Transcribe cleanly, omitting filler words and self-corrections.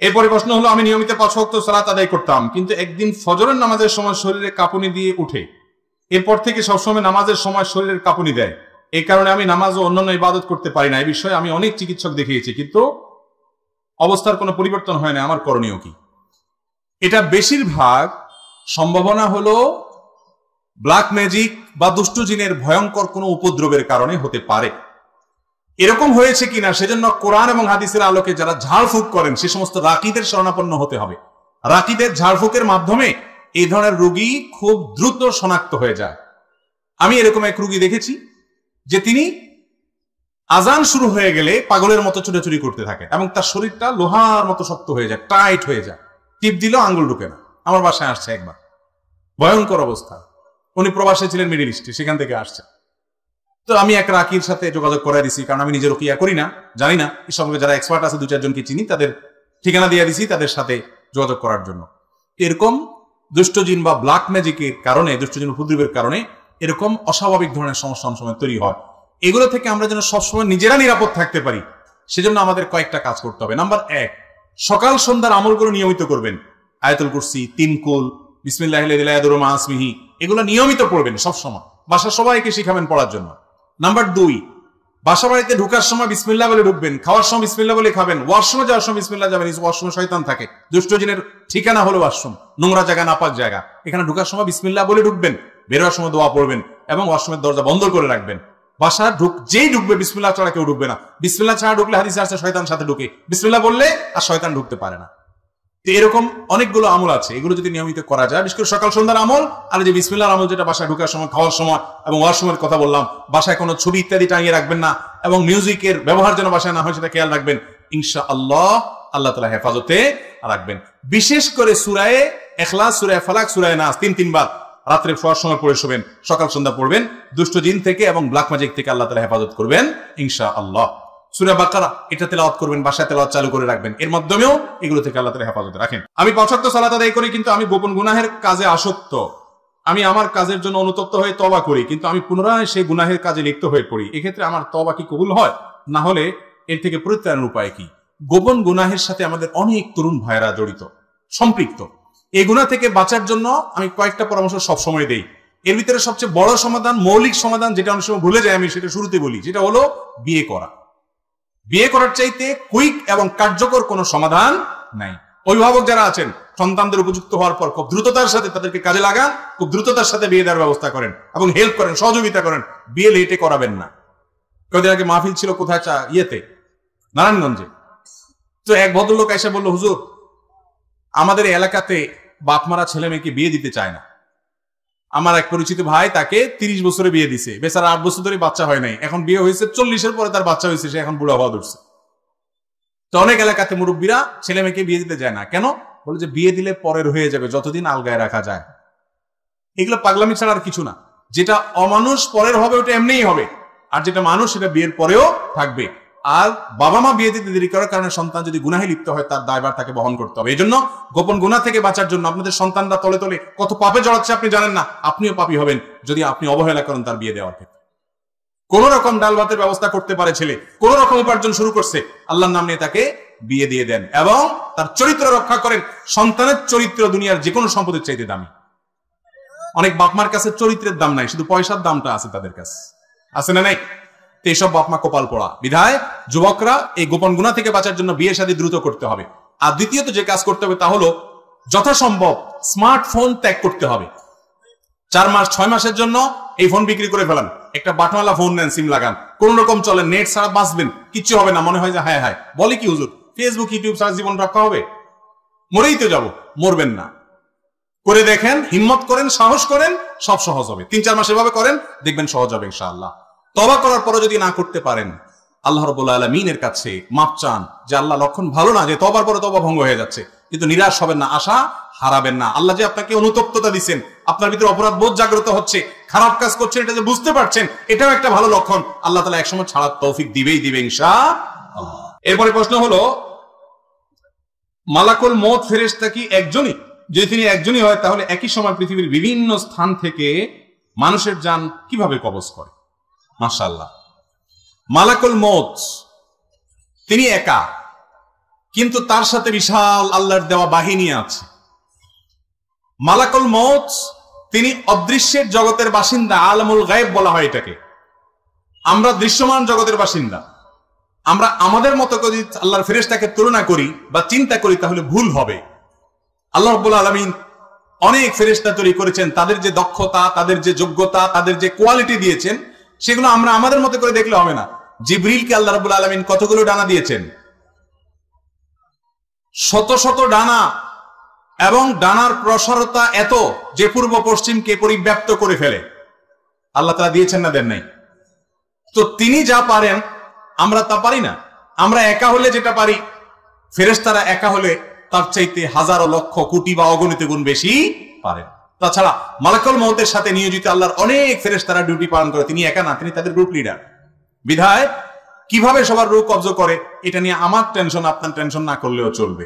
এরপরে প্রশ্ন হলো, আমি নিয়মিত 5 ওয়াক্ত সালাত আদায় করতাম, কিন্তু একদিন ফজরের নামাজের সময় শরীরে কাঁপুনি দিয়ে উঠে, এরপর থেকে সবসময় নামাজের সময় শরীরের কাঁপুনি দেয়। এই কারণে আমি নামাজ ও অন্যান্য ইবাদত করতে পারি না। এই বিষয়ে আমি অনেক চিকিৎসক দেখিয়েছি, কিন্তু অবস্থার কোনো পরিবর্তন হয় না। আমার করণীয় কি? এটা বেশিরভাগ সম্ভাবনা হলো ব্ল্যাক ম্যাজিক বা দুষ্ট জিনের ভয়ঙ্কর কোনো উপদ্রবের কারণে হতে পারে। এরকম হয়েছে কিনা সেজন্য কোরআন এবং হাদিসের আলোকে যারা ঝাড়ফুঁক করেন সে সমস্ত রাকিদের শরণাপন্ন হতে হবে। রাকিদের ঝাড়ফুঁকের মাধ্যমে এই ধরনের রোগী খুব দ্রুত শনাক্ত হয়ে যায়। আমি এরকম এক রোগী দেখেছি যে তিনি আজান শুরু হয়ে গেলে পাগলের মতো ছোটাছুটি করতে থাকে এবং তার শরীরটা লোহার মতো শক্ত হয়ে যায়, টাইট হয়ে যায়, টিপ দিলেও আঙ্গুল ঢুকে না। আমার বাসায় আসছে একবার, ভয়ঙ্কর অবস্থা। উনি প্রবাসে ছিলেন, মিডিল ইস্টে, সেখান থেকে আসছে। তো আমি এক রাকির সাথে যোগাযোগ করে দিছি, কারণ আমি নিজে রুকিয়া করি না, জানি না। এই সঙ্গে যারা এক্সপার্ট আছে 2-4 জনকে চিনি, তাদের ঠিকানা দিয়ে দিছি তাদের সাথে যোগাযোগ করার জন্য। এরকম দুষ্টজিন বা ব্ল্যাক ম্যাজিকের কারণে, দুষ্টজিন উপদ্রবের কারণে এরকম অস্বাভাবিক ধরনের সমস্যা অনেক সময় তৈরি হয়। এগুলো থেকে আমরা যেন সবসময় নিজেরা নিরাপদ থাকতে পারি, সেজন্য আমাদের কয়েকটা কাজ করতে হবে। নাম্বার 1, সকাল সন্ধ্যার আমলগুলো নিয়মিত করবেন। আয়াতুল কুরসি, 3 কুল, বিসমিল্লাহিল লাযী লা ইয়াদুররু মা ইসমিহি, এগুলো নিয়মিত পড়বেন সবসময়। বাসার সবাইকে শিখাবেন পড়ার জন্য। নাম্বার 2, বাসা বাড়িতে ঢুকার সময় বিসমিল্লাহ বলে ঢুকবেন, খাওয়ার সময় বিসমিল্লাহ বলে খাবেন, ওয়াশরুমে যাওয়ার সময় বিসমিল্লাহ যাবেন। ওয়াশরুমে শয়তান থাকে, দুষ্টজিনের ঠিকানা হলো ওয়াশরুম, নোংরা জায়গা, নাপাক জায়গা। এখানে ঢুকার সময় বিসমিল্লাহ বলে ঢুকবেন, বের হওয়ার সময় দোয়া পড়বেন এবং ওয়াশরুমের দরজা বন্ধ করে রাখবেন। বাসা যেই ঢুকবে বিসমিল্লাহ ছাড়া কেউ ঢুকবে না। বিসমিল্লাহ ছাড়া ঢুকলে হাদিসে আছে শয়তান সাথে ঢুকে, বিসমিল্লাহ বললে আর শয়তান ঢুকতে পারে না। তো এরকম অনেকগুলো আমল আছে, এগুলো যদি নিয়মিত করা যায়, বিশেষ করে সকাল সন্ধ্যার আমল আর যে বিসমিল্লাহর আমল, যেটা বাসায় ঢোকার সময়, খাওয়ার সময় এবং ওয়াশরুমের কথা বললাম। বাসায় কোনো ছবি ইত্যাদি টাঙিয়ে রাখবেন না এবং মিউজিকের ব্যবহার যেন বাসায় না হয় সেটা খেয়াল রাখবেন। ইনশাআল্লাহ আল্লাহ তাআলা হেফাজতে রাখবেন। বিশেষ করে সূরা ইখলাস, সূরা ফালাক, সূরা নাস 3 বার রাত্রে শোয়ার সময় পড়ে শোবেন, সকাল সন্ধ্যা পড়বেন। দুষ্ট জিন থেকে এবং ব্ল্যাক ম্যাজিক থেকে আল্লাহ তাআলা হেফাজত করবেন ইনশাআল্লাহ। সূরা বাকারা এটা তেলাওয়াত করবেন, বাসায় তেলাওয়াত চালু করে রাখবেন। এর মাধ্যমেও এগুলো থেকে আল্লাহ তাআলা হেফাজতে রাখেন। আমি 5 ওয়াক্ত সালাত আদায় করি, কিন্তু আমি গোপন গুনাহের কাজে আসক্ত। আমি আমার কাজের জন্য অনুতপ্ত হয়ে তওবা করি, কিন্তু আমি পুনরায় সেই গুনাহের কাজে লিপ্ত হয়ে পড়ি। এক্ষেত্রে আমার তওবা কি কবুল হয়? না হলে এর থেকে পরিত্রাণের উপায় কি? গোপন গুনাহের সাথে আমাদের অনেক তরুণ ভাইরা জড়িত, সম্পৃক্ত। এই গুনাহ থেকে বাঁচার জন্য আমি কয়েকটা পরামর্শ সবসময় দেই। এর ভিতরে সবচেয়ে বড় সমাধান, মৌলিক সমাধান, যেটা অনেক সময় ভুলে যাই আমি, সেটা শুরুতে বলি, যেটা হলো বিয়ে করা। বিয়ে করার চাইতে কুইক এবং কার্যকর কোনো সমাধান নাই। অভিভাবক যারা আছেন, সন্তানদের উপযুক্ত হওয়ার পর খুব দ্রুততার সাথে তাদেরকে কাজে লাগান, খুব দ্রুততার সাথে বিয়ে দেওয়ার ব্যবস্থা করেন এবং হেল্প করেন, সহযোগিতা করেন। বিয়ে লেটে করাবেন না। কয়েকদিন আগে মাহফিল ছিল কোথায়, নারায়ণগঞ্জে। তো এক ভদ্রলোক এসে বলল, হুজুর, আমাদের এলাকাতে বাপমারা ছেলে মেয়েকে বিয়ে দিতে চায় না। আমার এক পরিচিত ভাই, তাকে 30 বছরে বিয়ে দিছে, বেচারা 8 বছর ধরে বাচ্চা হয় নাই। এখন বিয়ে হয়েছে 40-এর পরে তার বাচ্চা হয়েছে, সে এখন বুড়া হওয়া ধরছে। তো অনেক এলাকাতে মুরব্বীরা ছেলে মেয়েকে বিয়ে দিতে যায় না। কেন? বলে যে বিয়ে দিলে পরের হয়ে যাবে, যতদিন আলগায় রাখা যায়। এগুলো পাগলামি ছাড়া আর কিছু না। যেটা অমানুষ পরের হবে ওটা এমনিই হবে, আর যেটা মানুষ সেটা বিয়ের পরেও থাকবে। আর বাবা মা বিয়ে দিতে দেরি করার কারণে সন্তান যদি গুনাহে লিপ্ত হয়, তার দায়ভার তাকে বহন করতে হবে। এই জন্য গোপন গুনাহ থেকে বাঁচার জন্য আপনাদের সন্তানরা তলে তলে কত পাপে জড়াচ্ছে আপনি জানেন না। আপনিও পাপী হবেন যদি আপনি অবহেলা করেন তার বিয়ে দেওয়ার ক্ষেত্রে। কোন রকম ডাল ভাতের ব্যবস্থা করতে পারে ছেলে, কোন রকম উপার্জন শুরু করছে, আল্লাহর নাম নিয়ে তাকে বিয়ে দিয়ে দেন এবং তার চরিত্র রক্ষা করেন। সন্তানের চরিত্র দুনিয়ার যে কোনো সম্পদের চাইতে দামি। অনেক বাপমার কাছে চরিত্রের দাম নাই, শুধু পয়সার দামটা আছে তাদের কাছে, আছে না নাই? এইসব বাপমা কপাল পড়া। বিধায় যুবকরা এই গোপন গুনাহ থেকে বাঁচার জন্য বিয়ে শাদী দ্রুত করতে হবে। আর দ্বিতীয়ত যে কাজ করতে হবে তা হলো যথাসম্ভব স্মার্টফোন ত্যাগ করতে হবে। 4 মাস 6 মাসের জন্য এই ফোন বিক্রি করে ফেলান, একটা বাটনওয়ালা ফোন নেন, সিম লাগান, কোন রকম চলেন, নেট ছাড়া বাঁচবেন, কিচ্ছু হবে না। মনে হয় যে হায় হায়, বলে কি হুজুর, ফেসবুক ইউটিউব ছাড়া জীবন রক্ষা হবে? মরেই তো যাব। মরবেন না। করে দেখেন, হিম্মত করেন, সাহস করেন, সব সহজ হবে। 3-4 মাস এভাবে করেন, দেখবেন সহজ হবে ইনশাআল্লাহ। তওবা করার পরে যদি না করতে পারেন, আল্লাহ রাব্বুল আলামিনের কাছে মাপ চান যে আল্লাহ, লক্ষণ ভালো না যে তওবার পরে তওবা ভঙ্গ হয়ে যাচ্ছে, কিন্তু নিরাশ হবেন না, আশা হারাবেন না। আল্লাহ যে আপনাকে অনুতপ্ততা দিচ্ছেন, আপনার ভিতরে অপরাধ বোধ জাগ্রত হচ্ছে, খারাপ কাজ করছেন এটা যে বুঝতে পারছেন, এটাও একটা ভালো লক্ষণ। আল্লাহ তাআলা একসময় ছাড়ার তৌফিক দিবে ইনশাআল্লাহ। এরপরে প্রশ্ন হলো, মালাকুল মউত ফেরেশতা কি একজনই? যদি তিনি একজনই হয়, তাহলে একই সময় পৃথিবীর বিভিন্ন স্থান থেকে মানুষের জান কিভাবে কবজ করে? মাশাআল্লাহ, মালাকুল মউত তিনি একা, কিন্তু তার সাথে বিশাল আল্লাহর দেওয়া বাহিনী আছে। মালাকুল মউত তিনি অদৃশ্যের জগতের বাসিন্দা, আলমুল গায়েব বলা হয় এটাকে। আমরা দৃশ্যমান জগতের বাসিন্দা। আমরা আমাদের মতো করে আল্লাহর ফেরেশতাকে তুলনা করি বা চিন্তা করি তাহলে ভুল হবে। আল্লাহ রাব্বুল আলামিন অনেক ফেরেশতা তৈরি করেছেন, তাদের যে দক্ষতা, তাদের যে যোগ্যতা, তাদের যে কোয়ালিটি দিয়েছেন সেগুলো আমরা আমাদের মতো করে দেখলে হবে না। জিবরিলকে আল্লাহ রাব্বুল আলামিন কতগুলো ডানা দিয়েছেন? শত শত ডানা, এবং ডানার প্রসারতা এত যে পূর্ব পশ্চিমকে পরিব্যাপ্ত করে ফেলে। আল্লাহ তাআলা দিয়েছেন না দেন নাই? তো তিনি যা পারেন আমরা তা পারি না। আমরা একা হলে যেটা পারি, ফেরেশতারা একা হলে তার চাইতে হাজারো লক্ষ কোটি বা অগণিত গুণ বেশি পারেন। তাছাড়া মালাকুল মউতের সাথে নিয়োজিত আল্লাহর অনেক ফেরেশতারা ডিউটি পালন করে, তিনি একা না, তিনি তাদের গ্রুপ লিডার। বিধায় কিভাবে সবার রূহ কবজ করে এটা নিয়ে আমার টেনশন, আপনার টেনশন না করলেও চলবে।